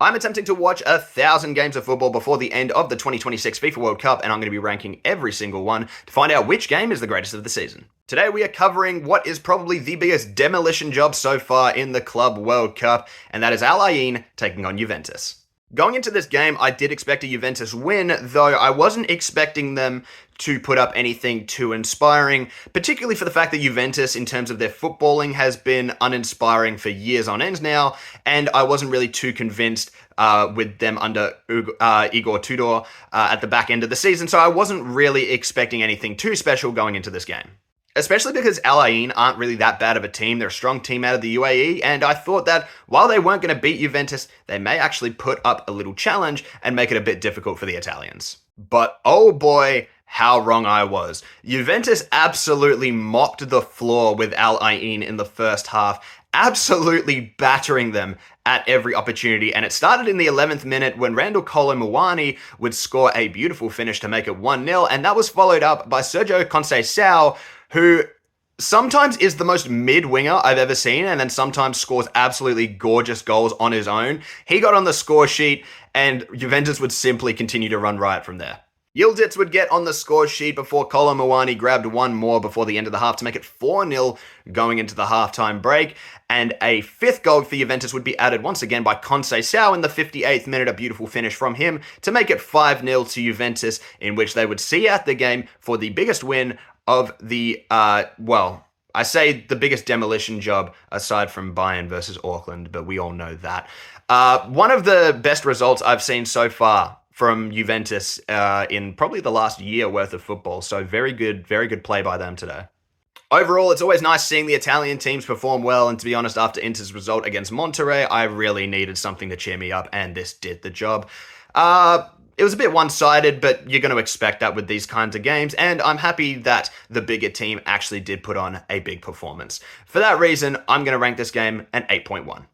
I'm attempting to watch 1,000 games of football before the end of the 2026 FIFA World Cup, and I'm going to be ranking every single one to find out which game is the greatest of the season. Today we are covering what is probably the biggest demolition job so far in the Club World Cup, and that is Al-Ain taking on Juventus. Going into this game, I did expect a Juventus win, though I wasn't expecting them to put up anything too inspiring, particularly for the fact that Juventus, in terms of their footballing, has been uninspiring for years on end now, and I wasn't really too convinced with them under Igor Tudor at the back end of the season, so I wasn't really expecting anything too special going into this game. Especially because Al-Ain aren't really that bad of a team. They're a strong team out of the UAE, and I thought that while they weren't going to beat Juventus, they may actually put up a little challenge and make it a bit difficult for the Italians. But oh boy, how wrong I was. Juventus absolutely mopped the floor with Al-Ain in the first half, absolutely battering them at every opportunity, and it started in the 11th minute when Randall Kolo Muani would score a beautiful finish to make it 1-0, and that was followed up by Sergio Conceição, who sometimes is the most mid-winger I've ever seen, and then sometimes scores absolutely gorgeous goals on his own. He got on the score sheet, and Juventus would simply continue to run riot from there. Yildiz would get on the score sheet before Kolo Muani grabbed one more before the end of the half to make it 4-0 going into the halftime break, and a fifth goal for Juventus would be added once again by Conceição in the 58th minute, a beautiful finish from him to make it 5-0 to Juventus, in which they would see out the game for the biggest win of the, I say the biggest demolition job aside from Bayern versus Auckland, but we all know that. One of the best results I've seen so far from Juventus in probably the last year worth of football, so very good play by them today. Overall, it's always nice seeing the Italian teams perform well, and to be honest, after Inter's result against Monterrey, I really needed something to cheer me up, and this did the job. It was a bit one-sided, but you're going to expect that with these kinds of games, and I'm happy that the bigger team actually did put on a big performance. For that reason, I'm going to rank this game an 8.1.